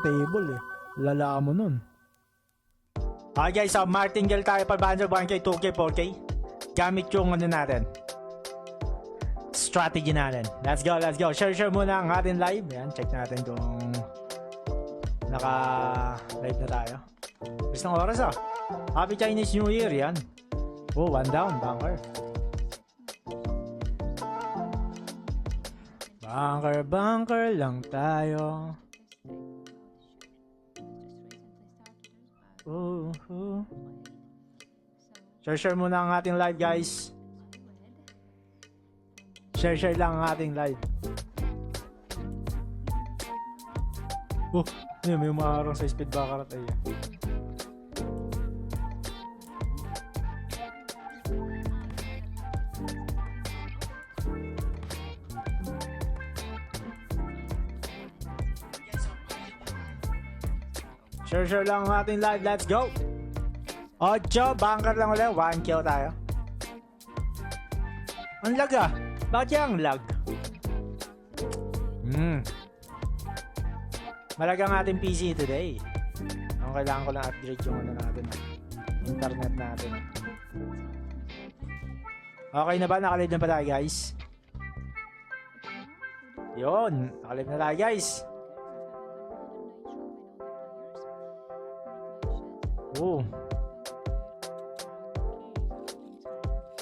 table eh. Lala mo nun. Okay guys, so martingale tayo 500, 1K, 2K, 4K. Gamit yung ano natin. Strategy natin. Let's go, let's go. Share muna ang ating live. Yan, check natin kung naka-live na tayo. Gusto ng oras ah. Happy Chinese New Year, yan. Oh, one down, bunker. Bunker lang tayo. Share muna ang ating live, guys. Share lang ang ating live. Oh, may umaharang sa speed baccarat ay. Share lang ang ating live. Let's go. 8, bunker lang ulit. 1 kill tayo. Ang lag ah. Bakit yung lag? Malaga ang ating PC today. Ang kailangan ko lang upgrade yung ano natin. Internet natin. Okay na ba? Nakalive na pa tayo, guys? Yun. Nakalive na tayo, guys. Oh.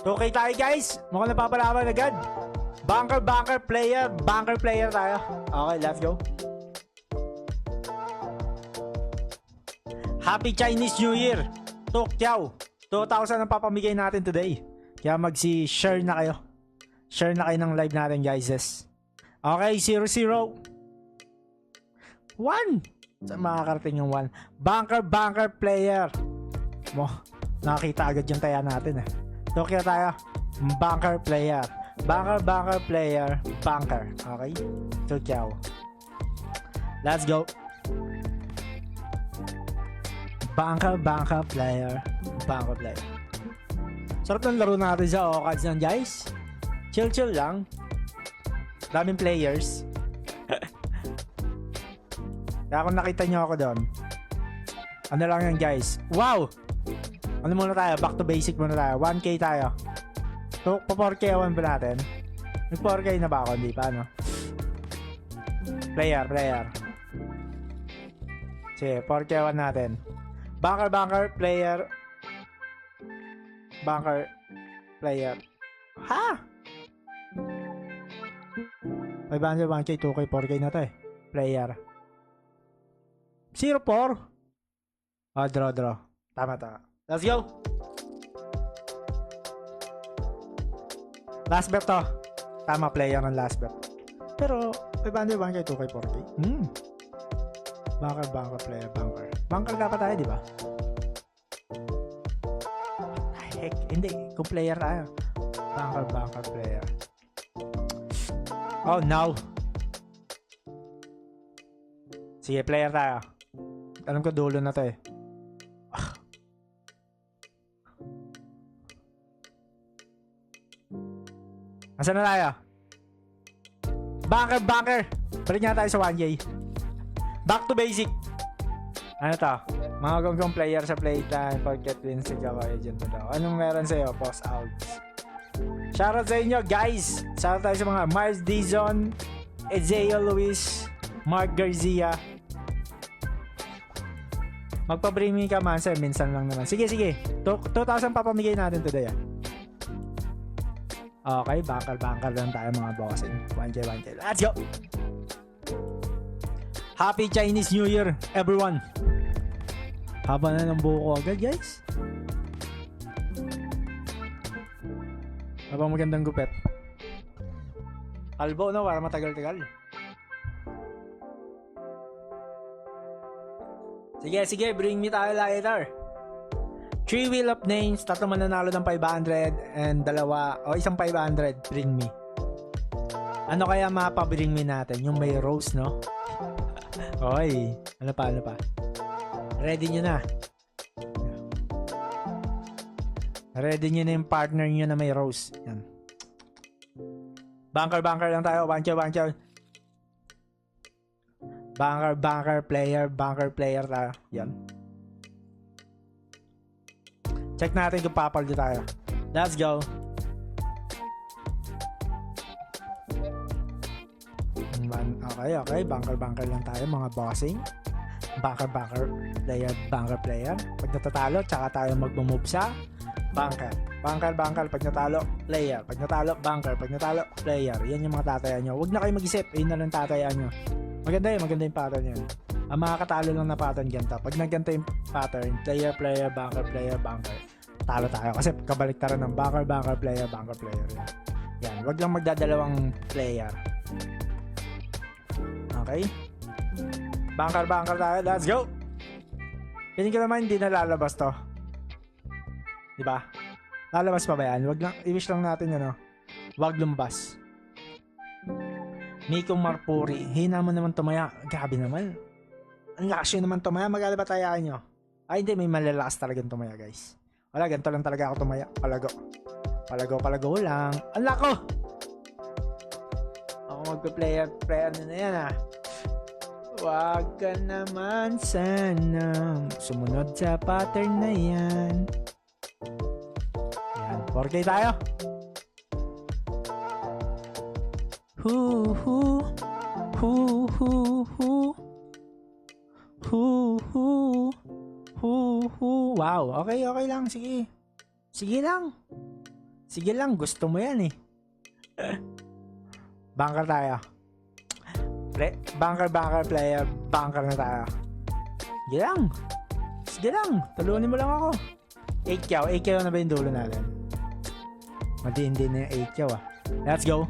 2K tayo, guys. Mukhang napapalaban agad. Bunker player. Bunker player tayo. Okay, let's go. Happy Chinese New Year. Tokyo. 2,000 ang papamigay natin today. Kaya share na kayo. Share na kayo ng live natin, guys. Okay, 0-0. 1. Saan makakarating yung 1? Bunker player. Nakakita agad yung taya natin eh. Tokyo tayo. Bunker player. Bunker player. Bunker. Okay? Tokyo. Let's go. Bunker player. Bunker player. Sarap ng laro natin sa OCADs yan, guys. Chill lang. Daming players. Kaya kung nakita nyo ako doon, ano lang yan, guys. Wow! Ano muna tayo? Back to basic muna tayo. 1K tayo. So, pa 4K ba natin? May 4K na ba ako? Hindi pa, no? Player. Sige, 4K natin. Bunker player. Bunker player. Ha? 500, 1K, 2K, 4K na to eh. Player. 0-4. Oh, draw. Tama. Let's go. Last bet to. Tama, player ng last bet. Pero, 500, 1K, 2K, 4K. Bunker player, bunker. Bunker dapat tayo, di ba? Heck, hindi. Kung player tayo. Bunker player. Oh, no. Sige, player tayo. Alam ko dulo na to eh. Asan na tayo? Bunker. Balik nga tayo sa 1K. Back to basic. Ano to? Mga gonggong player sa playtime. Forget wins sa Java Agent mo daw. Anong meron sa'yo? Post out. Shoutout sa inyo, guys. Shoutout tayo sa mga Miles Dizon, Ezeo Luis, Mark Garcia. Magpa-bring me ka man, sir. Minsan lang naman. Sige. 2,000 papamigay natin today, ah. Okay, bunker lang tayo, mga bossing. 1K. Let's go! Happy Chinese New Year, everyone! Haba na ng buko agad, guys. Habang magandang gupet. Kalbo, no? Para matagal-tagal. Sige, bring me tayo later. 3 wheel of names, 3 mananalo ng 500 and 2 o isang 500, bring me. Ano kaya mapa-bring me natin? Yung may rose, no? Oy, ano pa? Ready nyo na. Ready nyo na yung partner nyo na may rose. Yan. Bunker lang tayo. 1K. Bunker player tayo. Yan. Check natin kung papaldo tayo. Let's go. Okay. Bunker lang tayo mga bossing. Bunker player. Pag natatalo, tsaka tayo mag-move sa bunker. Pag natalo, player. Pag natalo, bunker. Pag natalo, player. Yan yung mga tatayaan nyo. Huwag na kayo mag-isip. Ayun na lang tatayaan nyo. Maganda yung pattern yan. Ang makakatalo lang na pattern ganito. Pag nagganto yung pattern, player, bunker. Talo tayo. Kasi kabaliktaran ng bunker, player. Yan. Huwag lang magdadalawang player. Okay? Bunker tayo. Let's go! Piling ko naman hindi na lalabas to. Diba? Lalabas pa ba yan? Wag lang, i-wish lang natin yun, no? Wag lumabas. Miko Marpuri. Hina mo naman tumaya. Grabe naman. Ang lakas yun naman tumaya. Magkala ba tayaan nyo? Ay, hindi. May malalakas talagang tumaya, guys. Wala, ganito lang talaga ako tumaya. Palago lang. Ang lako! Ako magpe-player na yan, ah. Wag ka naman sana sumunod sa pattern na yan. Yan, 4K tayo. Wow, okay lang, sige lang, gusto mo yan eh. Bunker tayo. Bunker player, bunker na tayo. Sige lang, talunin mo lang ako. 8 kyaw na ba yung dulo natin? Matindi na yung 8 kyaw, ah. Let's go.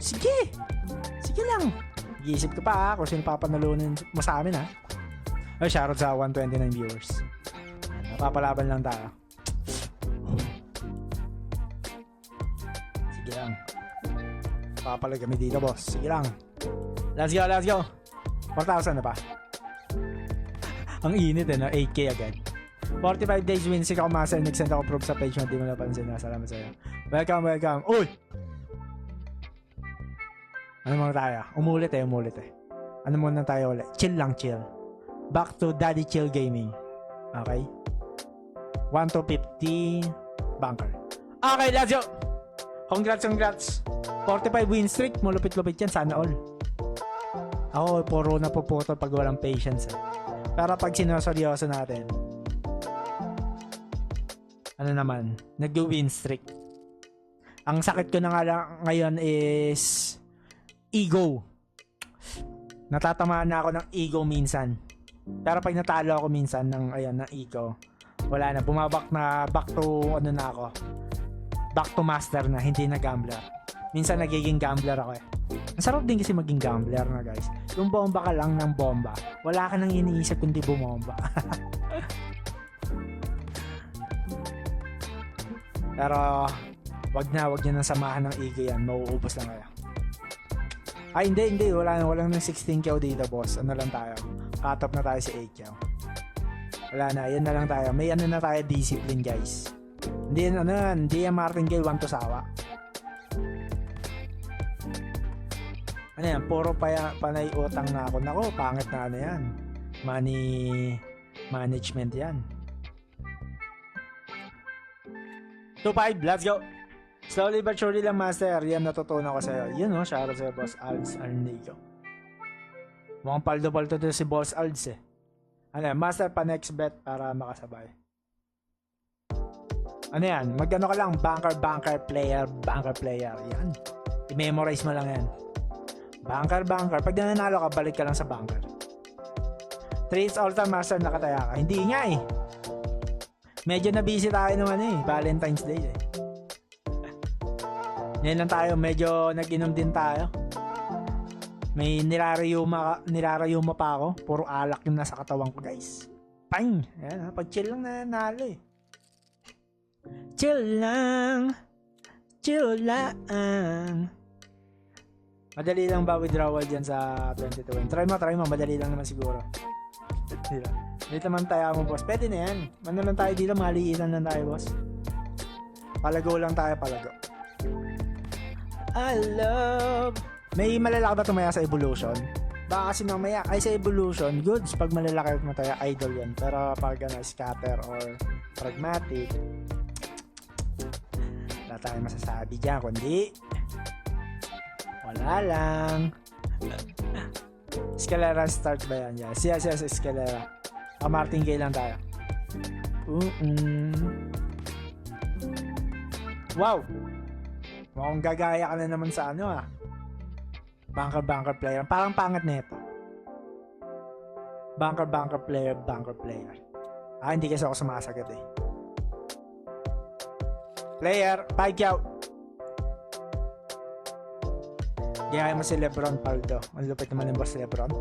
Sige lang. Iisip ko pa, kung sino papanalunin mo sa amin, ha. Ay, shoutout sa 129 viewers. Napapalaban lang tayo. Sige lang. Papalag kami dito, boss. Sige lang. Let's go. 4,000 na pa. Ang init eh, no? 8K agad. 45 days win. Sige ako masa. Nag-send ako proof sa page mo. Hindi mo napansin na. Salamat sa'yo. Welcome. Uy! Ano muna tayo? Umulit eh. Ano muna tayo ulit? Chill. Back to Daddy Chill Gaming. Okay? 1 to 50 bunker. Okay, let's go! Congrats. 45 win streak. Malupit-lupit yan. Sana all. Ako, puro na puputol pag walang patience. Eh. Pero pag sinoseryoso natin, ano naman, nag-win streak. Ang sakit ko na nga lang ngayon is ego. Natatamaan na ako ng ego minsan. Pero pag natalo ako minsan ng ego, wala na. Bumabak na back to back to master na, hindi na gambler. Minsan nagiging gambler ako eh. Ang sarap din kasi maging gambler na, guys. Yung bomba ka lang ng bomba, wala ka nang iniisip kundi bumomba. Pero wag nyo nang samahan ng ego yan. Mauubos lang kaya. Ay hindi. Walang ng 16 kyaw dito, boss. Ano lang tayo? Cut off na tayo sa 8 kyaw. Wala na. Yan na lang tayo. May ano na tayo, discipline, guys. Hindi yan Martin Gale 1 to sawa. Ano yan? Puro panay utang na ako. Nako, pangit na ano yan. Money management yan. 2-5, let's go! Slowly but surely lang, master. Yan natutunan ko sa'yo. Yun, no? Shoutout sa'yo, Boss Alds Arnigo. Mukhang paldo-paldo to si Boss Alds eh. Ano yan? Master pa next bet para makasabay. Ano yan? Magano ka lang? Bunker player. Yan. I-memorize mo lang yan. Bunker. Pag nanalo ka, balik ka lang sa bunker. 3 all-time master, nakataya ka. Hindi nga eh. Medyo na busy tayo naman eh. Valentine's Day eh. Ngayon lang tayo, medyo nag-inom din tayo. May nilarayuma pa ako. Puro alak yung nasa katawan ko, guys. Pang! Ayan ha, pag chill lang nanalo eh. Chill lang. Madali lang ba withdrawal dyan sa 2020? Try mo, madali lang naman siguro. Dito naman tayo mo, boss. Pwede na yan. Ano lang tayo dito, maliitan lang tayo, boss. Palago lang tayo, palago. I love May malalaki ba tumaya sa evolution? Baka kasi mamaya, ay sa evolution, goods. Pag malalaki mo tayo, idol yan. Pero pag scatter or pragmatic, wala tayong masasabi dyan, kundi wala lang. Escalera start ba yan? Yes, Escalera. Martingale lang tayo. Wow! Mukhang gagaya ka na naman sa ano Bunker player. Parang pangat na ito. Bunker player. Hindi kasi ako sumasagot eh. Player, pagyaw. Gaya mo si Lebron Paldo. Ang lupit naman yung boss Lebron.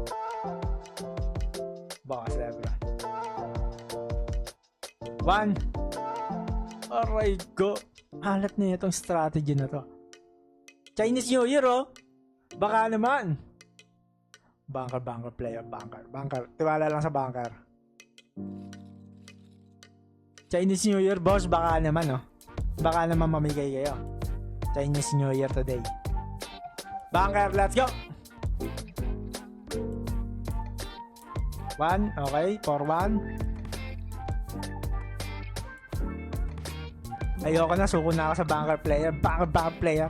Boss Lebron. 1. Aray ko. Halat na itong strategy na to. Chinese New Year Baka naman. Bunker player. Bunker. Tiwala lang sa bunker. Chinese New Year boss. Baka naman Baka naman mamigay kayo. Chinese New Year today. Bunker, let's go! 1, okay, 4-1. Ayoko na, suko na ako sa bunker player. Bunker player.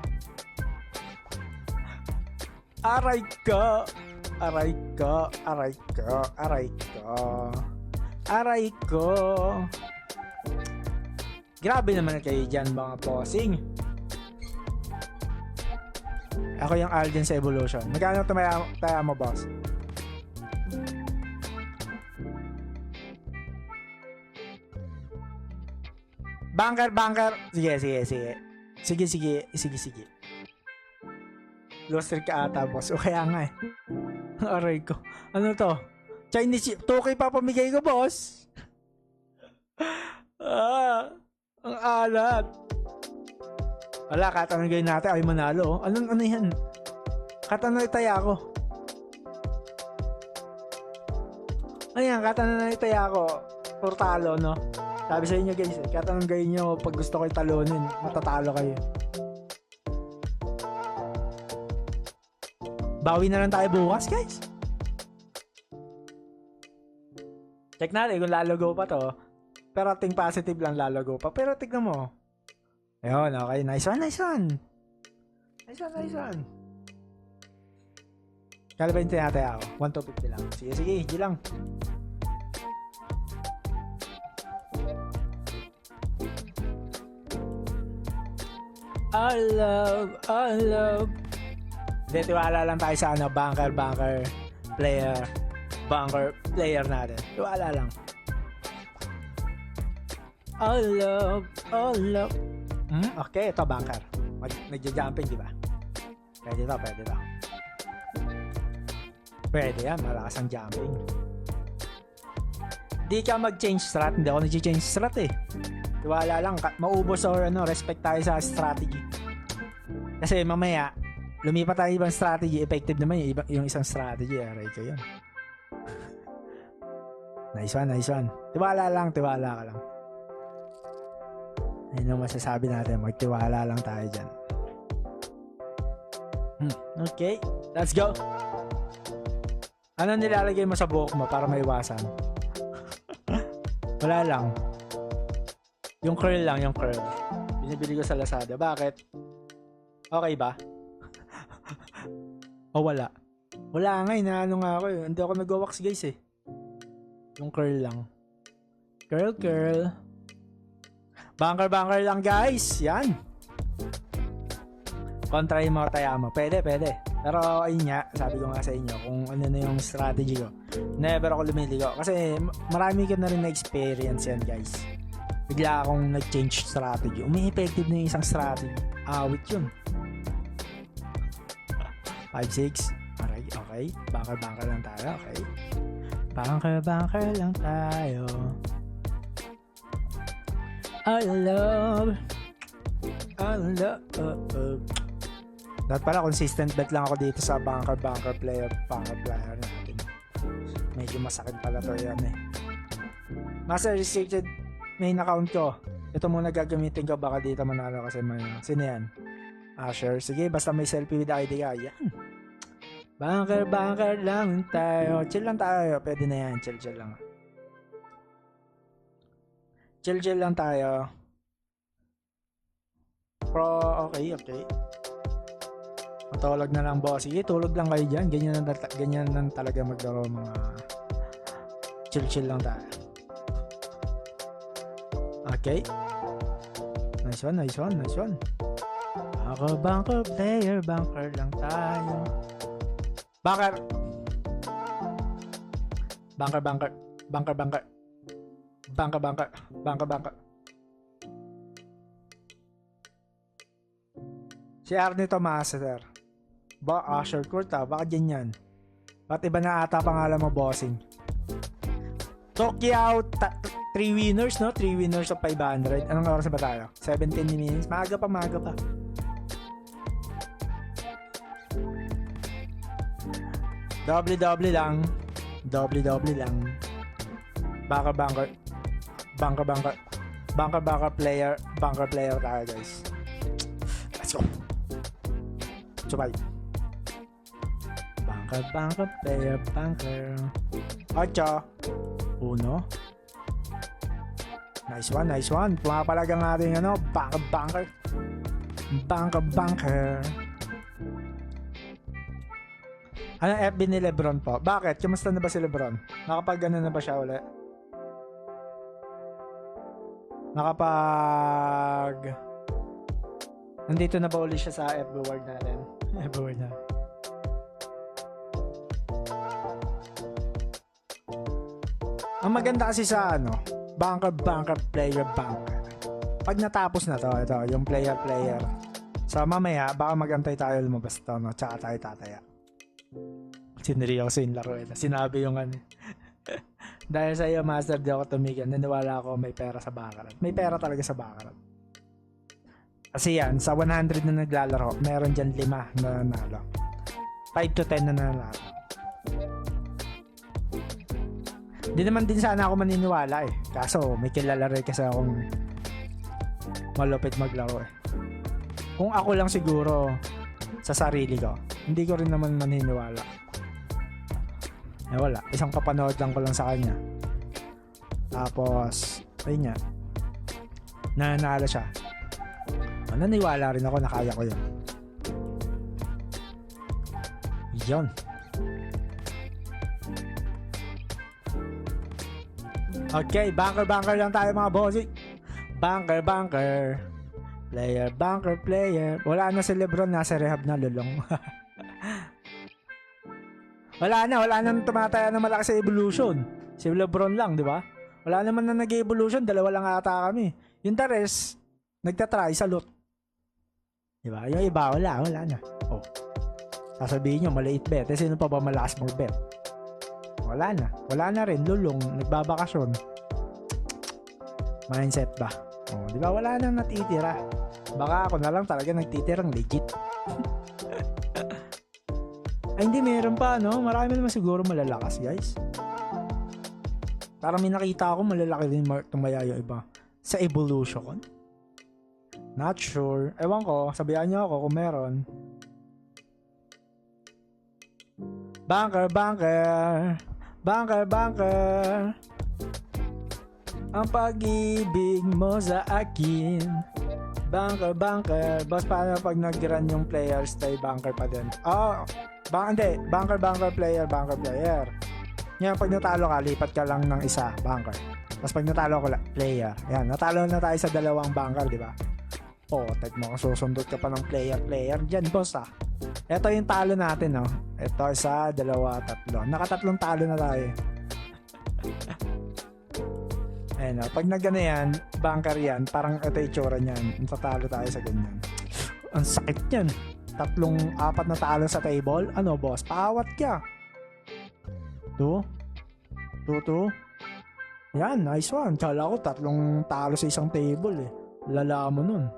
Aray ko. Grabe naman kayo dyan mga bossing. Ako yung Alden sa evolution. Magkano taya mo, boss? Bunker. Sige. Lost streak ka ata, boss. O kaya nga Aray ko. Ano to? Chinese 2K pa pamigay ko, boss. Ang alat. Wala, katanagay natin. Ay, manalo. Ano yan? Katanagay taya ko. Ayan, katanagay taya ko. Portalo, no? Sabi sa inyo, guys, katanagay nyo pag gusto ko talonin, matatalo kayo. Bawi na lang tayo bukas, guys. Check natin kung lalago pa to. Pero ting positive lang lalago pa. Pero tignan mo. Ayun, okay. Nice one. Kala ba yung tinataya ako? 1-50 lang. Sige, hindi lang. I love. Hindi, tiwala lang tayo sa bunker player. Bunker player natin. Tiwala lang. I love. Okay, ito bunker. Nagja-jumping, di ba? Pwede to. Pwede yan, malakas ang jumping. Di ka mag-change strat. Hindi ako nag-change strat eh. Tiwala lang, maubos or respect tayo sa strategy. Kasi mamaya, lumipat tayo ibang strategy, effective naman yung isang strategy. Aray ko yun. Nice one. Tiwala ka lang. Ayun ang masasabi natin. Magtiwala lang tayo dyan. Okay. Let's go. Ano nilalagay mo sa buhok mo para maiwasan? Wala lang. Yung curl lang. Binibili ko sa Lazada. Bakit? Okay ba? O wala? Wala nga. Inaano nga ako eh. Hindi ako nag-wax guys eh. Yung curl lang. Curl. Bunker lang guys. Yan. Kontra yung mga taya mo. Pwede. Pero ayun nga, sabi ko nga sa inyo kung ano na yung strategy ko. Never ako lumiligo. Kasi marami ko na rin na-experience yan guys. Bigla akong nag-change strategy. Umi-effective na yung isang strategy. Awit yun. 5-6. Alright, okay. Bunker lang tayo. Okay. Bunker lang tayo. I love. Dapat pala consistent bet lang ako dito sa bunker player natin. Medyo masakit pala to yan eh. Master restricted main account ko. Ito muna gagamitin ko, baka dito manalo kasi may sino yan? Asher. Sige, basta may selfie with ID ka. Yan. Bunker lang tayo. Chill lang tayo. Pwede na yan. Chill lang. Chill lang tayo. Okay. Matulog na lang, boss. Sige, tulog lang kayo dyan. Ganyan lang talaga maglaro mga chill lang tayo. Okay. Nice one. Ako bunker player, bunker lang tayo. Bunker. Si Arnie Tomas, sir. Sure court baka dyan yan. Ba't iba na ata pangalan mo, bossing? Tokyo, 3 winners, no? 3 winners of 500. Anong oras ba tayo? 17 minutes. Maaga pa. Double lang. Bunker player tayo, guys. Let's go. Subay. Bunker player, bunker. 8. 1. Nice one. Pumapalag ang ating bunker. Ano FB ni Lebron po? Bakit? Kumusta na ba si Lebron? Nakapag-ano na ba siya ulit? Nandito na ba ulit siya sa FB World natin? FB World na. Ang maganda kasi sa bunker player. Pag natapos na to, ito, yung player. So mamaya, baka magantay tayo lumabas to, no? Tsaka tayo tataya. Siniri ako sa yung laro. Sinabi yung dahil sa iyo, master, di ako tumigil. Naniwala ako may pera sa bakarat. May pera talaga sa bakarat. Kasi yan, sa 100 na naglalaro, meron dyan 5 na nanalo. 5 to 10 na nanalo. Di naman din sana ako maniniwala Kaso may kilala rin kasi akong malupit maglaro Kung ako lang siguro sa sarili ko, hindi ko rin naman maniniwala. Wala. Isang kapanood lang ko lang sa kanya. Tapos, ayun nga. Nanalo siya. Naniwala rin ako na kaya ko yun. Yun. Okay, bunker lang tayo mga bossy. Bunker. Player. Wala na si Lebron, nasa rehab na, lulong. Wala na tumataya na malaki sa evolution. Si Lebron lang, di ba? Wala naman na nag-evolution, 2 lang ata kami. Yung the rest, nagtatry sa loot. Di ba? Yung iba, wala na. Sasabihin nyo, maliit bet. Sino pa ba malakas mong bet? Wala na rin, lulong, nagbabakasyon. Mindset ba? Di ba? Wala nang natitira. Baka ako na lang talaga nagtitirang legit. Ay, hindi, meron pa, no? Marami naman siguro malalakas, guys. Parang may nakita ako, malalaki din tumaya yung iba. Sa evolution. Not sure. Ewan ko, sabihan nyo ako kung meron. Bunker. Ang pag-ibig mo sa akin. Bunker. Boss, paano pag nag-run yung players, tayo bunker pa din? Hindi. Bunker player. Yan, pag natalo ka, lipat ka lang ng isa, bunker. Tapos pag natalo ka, player. Yan, natalo na tayo sa 2 bunker, di ba? Tek mo, susundot ka pa ng player. Diyan, boss, Ito yung talo natin, no? Ito, 1, 2, 3. Nakatatlong talo na tayo. Ayan, pag nagano yan, bunker yan, parang ito yung tsura niyan. Tatalo tayo sa ganyan. Ang sakit yan. 3, 4 na talo sa table. Ano, boss? Paawat ka. 2. Yan, nice one. Kala ko 3 talo sa isang table Lala mo nun.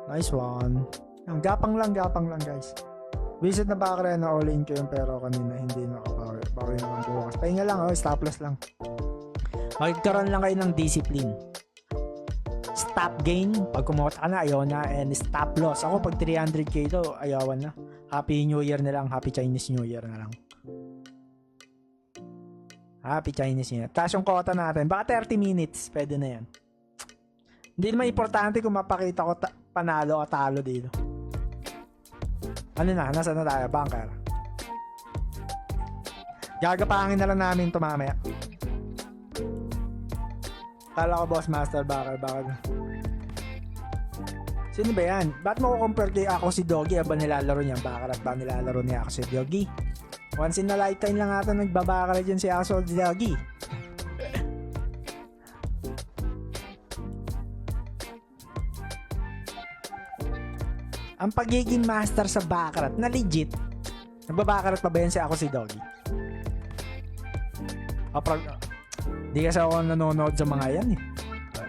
Nice one. Ang gapang lang guys. Visit na ba na all-in ko yung pero kanina hindi nakapower. Power naman bukas. Pahinga lang, stop loss lang. Magkaroon lang kayo ng discipline. Stop gain, pag kumota ka na, ayaw na. And stop loss. Ako pag 300k to, ayawan na. Happy New Year na lang. Happy Chinese New Year na lang. Happy Chinese New Year. Tapos yung quota natin, baka 30 minutes. Pwede na yan. Hindi naman importante kung mapakita ko panalo o talo dito. Ano na? Nasaan na tayo? Bunker. Gagapangin na lang namin ito mamaya. Kala ko Boss Master Bunker. Bakit? Sino ba yan? Ba't mo ko compare kay ako si Doggy? Aba nilalaro niya? Bakarat ba nilalaro niya ako si Doggy? Once in a lifetime lang ata nagbabakarat dyan si ako si Doggy. Ang pagiging master sa bakarat na legit, nagbabakarat pa ba yan si ako si Doggy? Di kasi ako nanonood sa mga yan eh.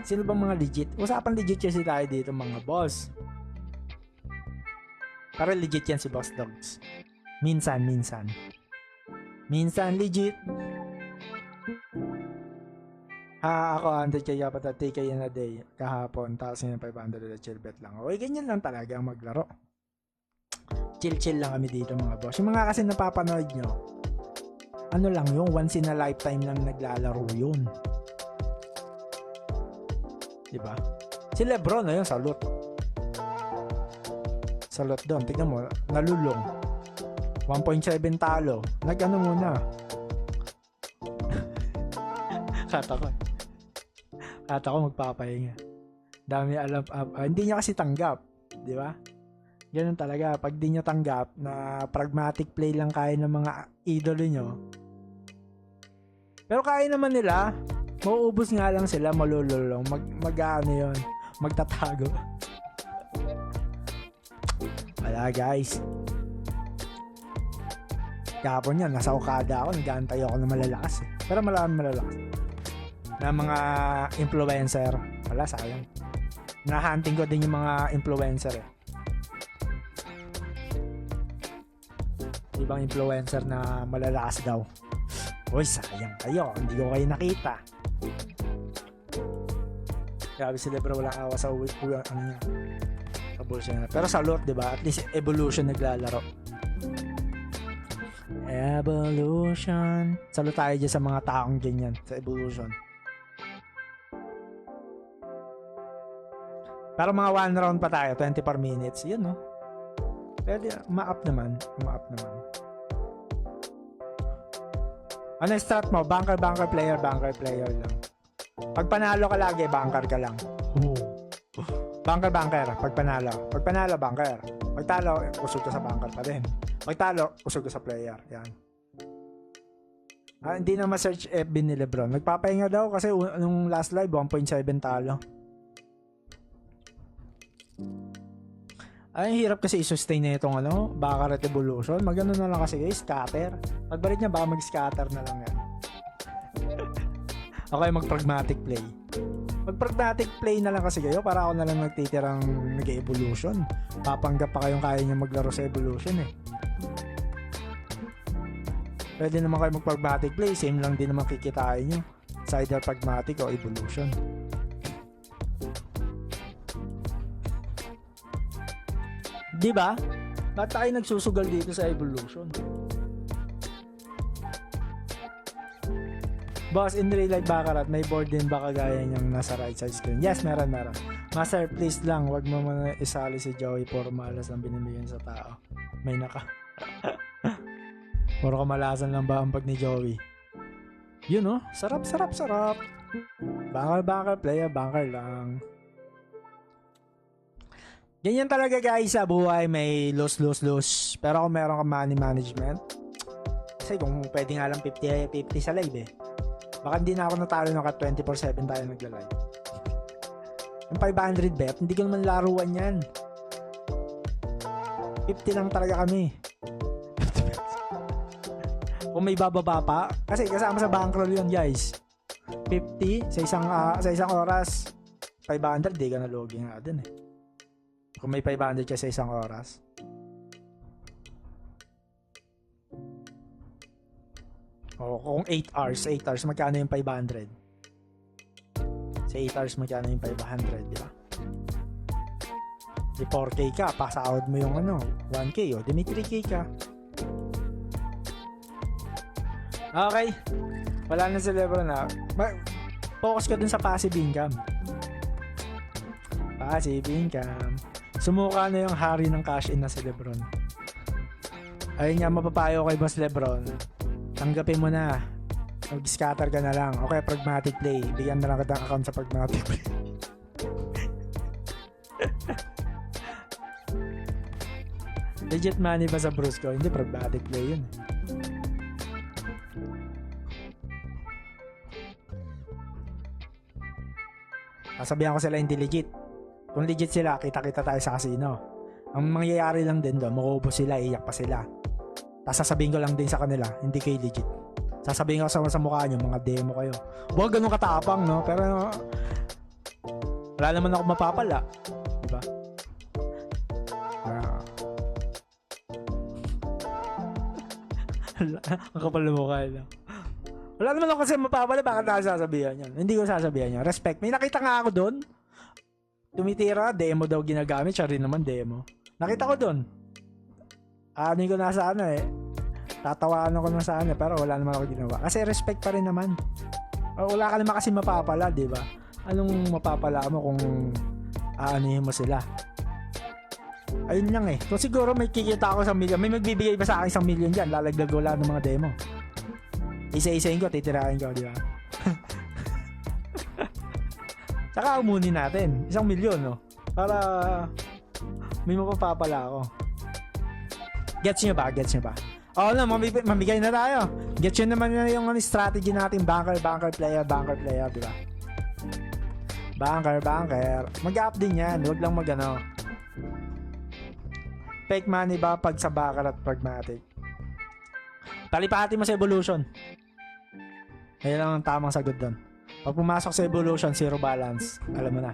Sino bang mga legit? Usapan legit kasi tayo dito mga boss. Pero legit yan si Boss Dogs. Minsan legit. Ako 100k dapat at 3k in a day kahapon, tapos yun 500 at chill bet lang. Okay, ganyan lang talaga ang maglaro. Chill lang kami dito mga boss. Yung mga kasi napapanood nyo, ano lang yung once in a lifetime lang naglalaro yun. Diba? Si Lebron na yun, salute doon. Tignan mo, nalulong 1.7 talo. Nag-ano muna. Kata ko magpapahinga. Dami alam. Hindi niya kasi tanggap. Di ba? Ganun talaga. Pag di niyo tanggap na pragmatic play lang kaya ng mga idolo nyo. Pero kaya naman nila. Mauubos nga lang sila. Malululong. Mag-ano yun. Magtatago. Wala guys. Kahapon yan. Nasa Okada ako. Nag-aantay ako na malalakas. Pero malalakas. Na mga influencer. Wala, sayang. Nahunting ko din yung mga influencer eh. Ibang influencer na malalakas daw. Uy, sayang kayo. Hindi ko kayo nakita. Grabe si Lebron, walang awa sa ano niya. Sa bullshit na. Pero salute, diba? At least Evolution naglalaro. Evolution. Salute tayo dyan sa mga taong ganyan. Sa Evolution. Pero mga 1 round pa tayo, 24 minutes. Yun, no? Pwede, ma-up naman. Ano yung strat mo? Bunker player lang. Pag panalo ka lagi, bunker ka lang. Bunker. Pag panalo, bunker. Pag talo, usog ka sa bunker pa din. Pag talo, usog ka sa player. Yan. Hindi na ma-search FB ni Lebron. Nagpapahinga daw kasi nung last live, 1.7 talo. Ay, hirap kasi i-sustain na itong Bakarat Evolution. Magano na lang kasi guys, scatter. Pagbalik niya, baka mag-scatter na lang yan. Okay, mag-pragmatic play. Mag-pragmatic play na lang kasi kayo para ako na lang nagtitirang nag-evolution. Papanggap pa kayong kaya niya maglaro sa evolution eh. Pwede naman kayo mag-pragmatic play. Same lang din naman kikitain nyo. Sa either pragmatic o evolution. Diba? Ba't tayo nagsusugal dito sa evolution? Boss, in real life Bakarat, may board din ba kagaya niyang nasa right side screen? Yes, meron. Master, please lang, wag mo muna isali si Joey. Puro malas ang binibigyan sa tao. May naka. Puro kamalasan lang ba ang pag ni Joey? Yun no? Sarap. Bunker player, bunker lang. Ganyan talaga guys sa buhay, may lose. Pero kung meron ka money management, kasi kung pwede nga lang 50 sa live eh. Baka hindi na ako natalo nung 24/7 tayo nagla-live. Yung 500 bet, hindi ko naman laruan yan. 50 lang talaga kami. Kung may bababa pa, kasi kasama sa bankroll yun guys. 50 sa isang oras. 500, di ka na logging nga dun eh. Kung may 500 ka sa isang oras. O kung 8 hours, magkano yung 500? Sa 8 hours, magkano yung 500, di ba? Di 4K ka, pasahod mo yung 1K o, di may 3K ka. Okay. Wala na si Lebron na. Focus ka dun sa passive income. Passive income. Sumuka na yung hari ng cash in na si Lebron. Ayun nga, mapapayo kay Boss Lebron. Tanggapin mo na. Mag-scatter ka na lang. Okay, pragmatic play. Bigyan na lang kita ng account sa pragmatic play. Legit money ba sa Brusco? Hindi, pragmatic play yun. Sasabihan ko sila hindi legit. Kung legit sila, kita-kita tayo sa casino. Ang mangyayari lang din doon, makuubos sila, iyak pa sila. Tapos sasabihin ko lang din sa kanila, hindi kayo legit. Sasabihin ko sa mukha nyo, mga demo kayo. Huwag ganun katapang, no? Pero wala naman ako mapapala. Diba? Ang kapal na mukha lang. Wala naman ako kasi mapapala, bakit nakasasabihan yan? Hindi ko sasabihan yan. Respect. May nakita nga ako doon. Tumitira, demo daw ginagamit. Siya rin naman demo. Nakita ko doon. Ano ko na sa tatawaan ko na sa pero wala naman ako ginawa. Kasi respect pa rin naman. Wala ka naman kasi mapapala, di ba? Anong mapapala mo kung aanihin mo sila? Ayun lang eh. So siguro may kikita ako 1 million. May magbibigay ba sa akin 1 million dyan? Lalagdag wala ng mga demo. Isa-isahin ko, titirahin ko, di ba? Tsaka umunin natin. 1 million, no? Para may mapapapala ako. Gets nyo ba? Gets nyo ba? Oo na, mamigay na tayo. Gets nyo naman na yung strategy natin. Banker, player, di ba? Banker. Mag-up din yan. Huwag lang mag-ano. Fake money ba pag sa banker at pragmatic? Talipati mo sa evolution. Ayun lang ang tamang sagot doon. Pag pumasok sa evolution, zero balance. Alam mo na.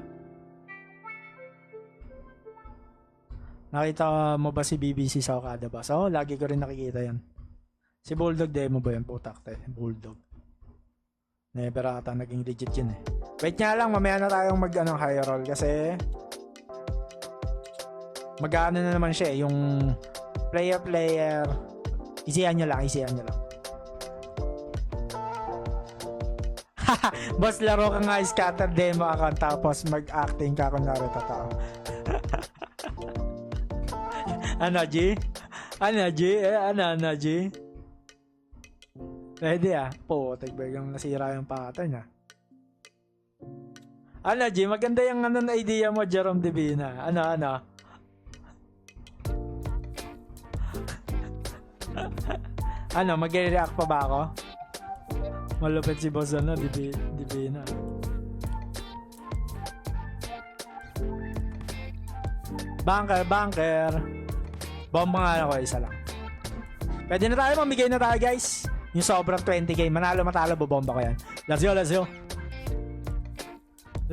Nakita mo ba si BBC sa Okada ba? So, lagi ko rin nakikita yan. Si Bulldog, demo ba yan? Putak tayo. Bulldog. Never ata naging legit yun eh. Wait nga lang, mamaya na tayong high roll kasi mag-ano na naman siya eh. Yung player. Isihan nyo lang. Boss, laro ka nga scatter demo account tapos mag-acting ka kung laro totoo. Ano, G? Pwede tigbagang nasira yung pattern Ano, G? Maganda yung na idea mo, Jerome Divina. Ano? Ano, mag-react pa ba ako? Malupit si boss Divina. Banker. Bomba nga ako, isa lang. Pwede na tayo, mamigay na tayo guys. Yung sobrang 20k, manalo matalo, bobomba ko yan. Let's go.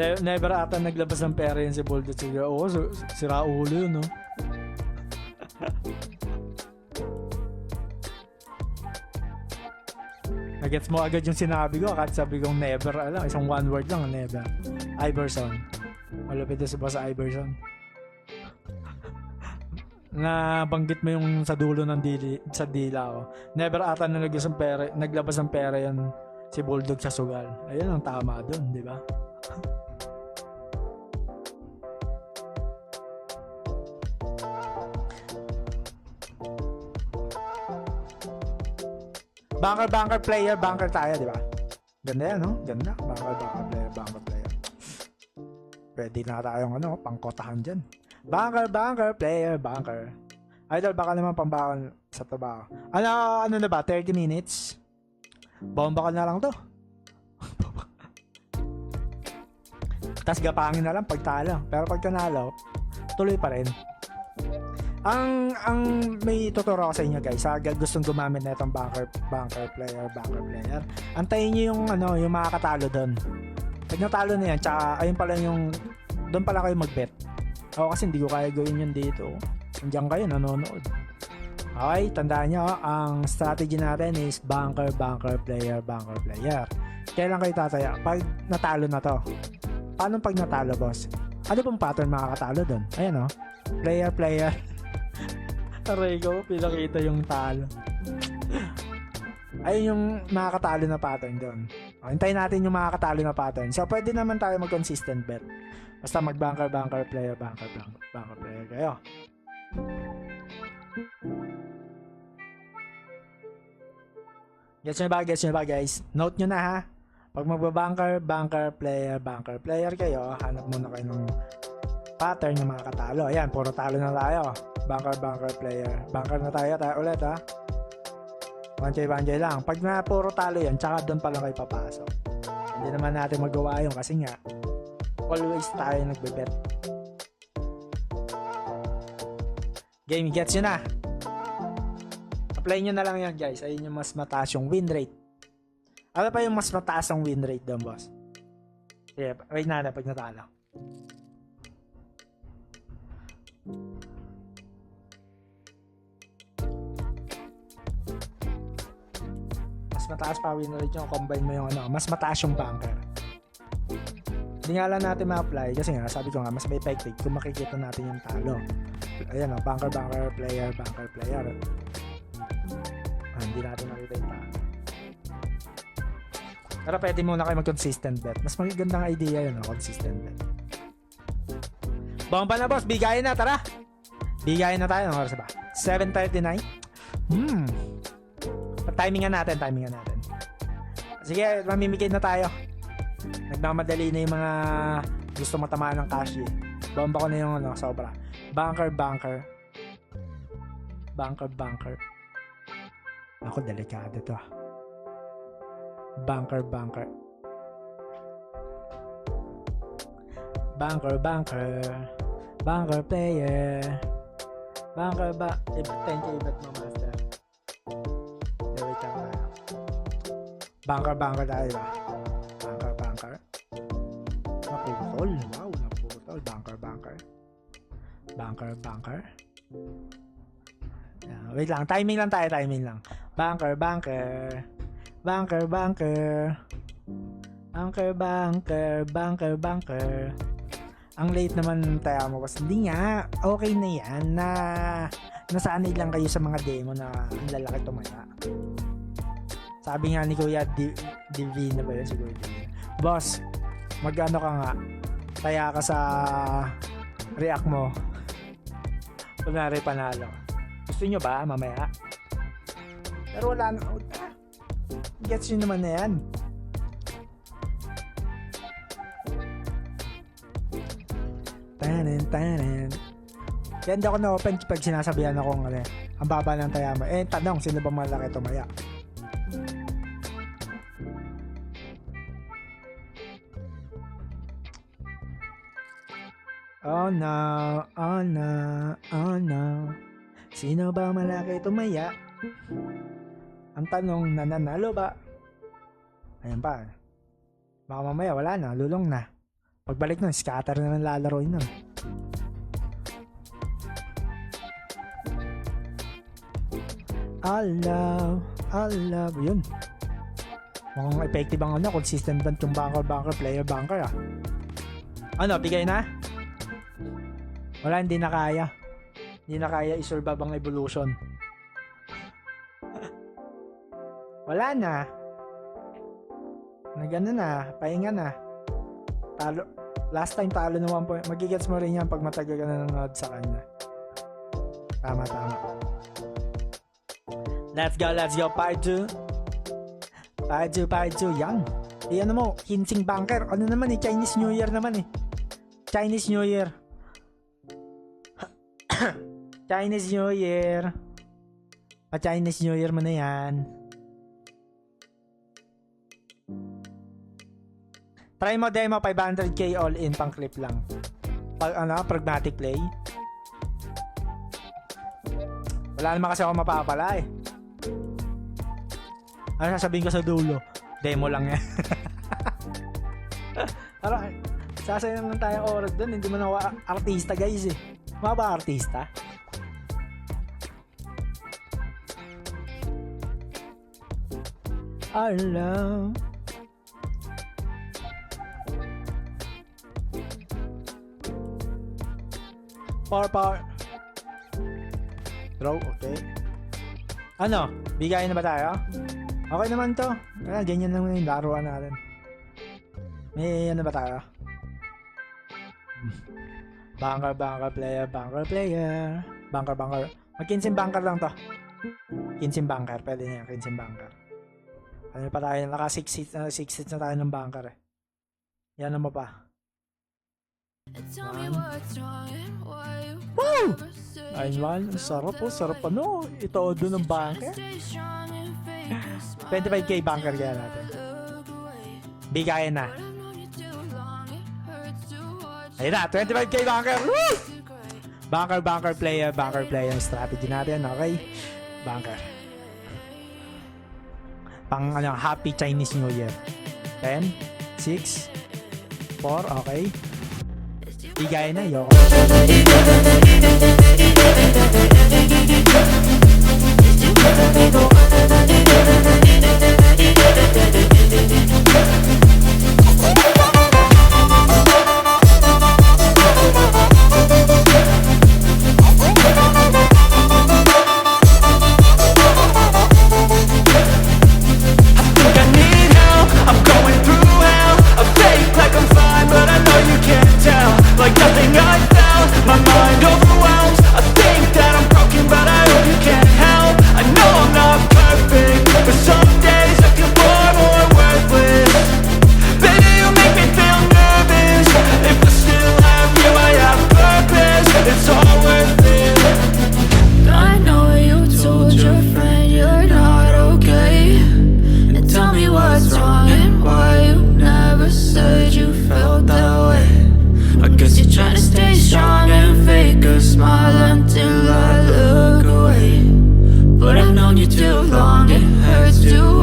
Never ata naglabas ng pera yun si Bulldog. Oo, sira ulo yun, no? Nagets mo agad yung sinabi ko, kahit sabi kong never, isang one word lang, never. Iverson. Malupit na si Boss Iverson. Nabanggit mo yung sa dulo ng sa dila ko. Never ata na naglabas ng pera yan si Bulldog sa sugal. Ayun ang tama doon, di ba? Banker player, banker tayo, di ba? Ganda yan, no? Ganda. Banker player. Pwede na tayong pangkotahan dyan. Banker player, banker. Idol, baka naman pambakon sa trabaho. Ano na ba? 30 minutes? Bomba ka na lang to. Tas gapangin na lang pag talo. Pero pag tanalo, tuloy pa rin. Ang may tuturo ko sa inyo guys, gustong gumamit na itong banker player. Antayin niyo yung makakatalo doon. Pag natalo na yan, tsaka ayun pala doon pala kayo mag-bet. Ako kasi hindi ko kaya gawin yun dito. Nandiyan kayo, nanonood. Okay, tandaan nyo, ang strategy natin is banker player. Kailan kayo tataya? Pag natalo na to. Paano pag natalo, boss? Ano pong pattern makakatalo doon? Ayan o. Player. Aray ko, pinakita yung talo. Ayun yung makakatalo na pattern doon. Hintayin natin yung makakatalo na pattern. So, pwede naman tayo mag-consistent bet. Basta mag-banker, player kayo. Gets nyo ba guys? Note nyo na ha. Pag magbabanker, player kayo, hanap muna kayo ng pattern na makakatalo. Ayan, puro talo na tayo. Banker, player. Banker na tayo ulit ha. Banjay lang. Pag na puro talo yan, tsaka doon pa lang kayo papasok. Hindi naman natin magawa yun kasi nga, always tayo nagbebet. Game, gets nyo na. Apply nyo na lang yan guys. Ayun yung mas mataas yung win rate. Ano pa yung mas mataas ang win rate doon, boss? Yeah, wait na pag natalo. Mas mataas pa win rate yung combine mo yung ano, mas mataas yung banker. Hindi nga lang natin ma-apply kasi nga sabi ko nga mas may effective kung makikita natin yung talo. Ayan o, banker, player. Hindi natin nakita yung talo. Pero pwede muna kayo mag-consistent bet. Mas magandang idea yun, consistent bet. Bomba na boss, bigayin na, tara! Bigayin na tayo, ng oras ba? 7:39? Timingan natin. Sige, mamimigay na tayo. Nagmamadali na yung mga gusto matamaan ng cash eh. Bomba ko na yung ano, sobra. Banker. Ako, delikado to. Banker. Player. Thank you, bet mo, master. Wait lang tayo. Banker tayo ba? Banker. Naputol. Wow, naputol. Banker. Yeah, wait lang. Timing lang. Banker. Ang late naman tayo mo kasi hindi nga. Okay na yan na nasanay lang kayo sa mga demo na ang lalaki tumaya. Sabi nga ni Kuya Divina ba yun? Siguro Divina. Boss, mag-ano ka nga. Taya ka sa react mo. Kunwari panalo. Gusto nyo ba mamaya? Pero wala na. Gets nyo naman na yan. Tanan. Kaya hindi ako na-open pag sinasabihan akong ang baba ng taya mo. Tanong, sino ba malaki tumaya? Oh no. Sino ba malaki tumaya? Ang tanong, nananalo ba? Ayan pa. Baka mamaya wala na, lulong na. Pagbalik nun, scatter na ng lalaroin nun. Allah. Yun. Mukhang effective ang consistent band yung banker, player, banker ah. Ano, bigay na? Wala, hindi na kaya. Hindi na kaya i-survive ang evolution. Wala na. Nagano na, pahinga na. Talo. Last time talo na 1 point. Magigets mo rin yan pag matagal ka na nanonood sa kanya. Tama. Let's go, part 2. Part 2, yan. Ano mo, Hinsing Banker. Ano naman Chinese New Year naman Chinese New Year. Chinese New Year. Chinese New Year mo na yan. Try mo demo 500k all in pang clip lang. Pragmatic play. Wala naman kasi ako mapapala eh. Ano sasabihin ko sa dulo? Demo lang yan. Pero sasayang lang tayong oras dun. Hindi mo na artista guys eh. Mga ba artista? Allah. Power. Throw, okay. Ano? Bigay na ba tayo? Okay naman to. Ganyan lang yung laruan natin. May ano ba tayo? Banker player. Banker. Mag-15 banker lang to. 15 banker. Pwede na yan, 15 banker. Ano pa tayo? Naka 6 seats na tayo ng banker eh. Yan naman pa. Woo! Ayun man, sarap po. Sarap ano. Ito doon ng banker. 25k banker kaya natin. Bigayan na. Ayun na, 25k banker. Woo! Banker player strategy natin, okay? Banker. Pang ano, Happy Chinese New Year. 10, 6, 4, okay? Bigay na, yo. Like nothing I felt, my mind overwhelms. I think that I'm broken, but I hope you can help. I know I'm not perfect, but some days I feel far more worthless. Baby, you make me feel nervous. If I still have you, I have purpose. It's all worth it. I know you told your friend you're not okay, and tell me what's wrong and why you never said you felt that way. I guess you're trying to stay strong and fake a smile until I look away. But I've known you too long, it hurts to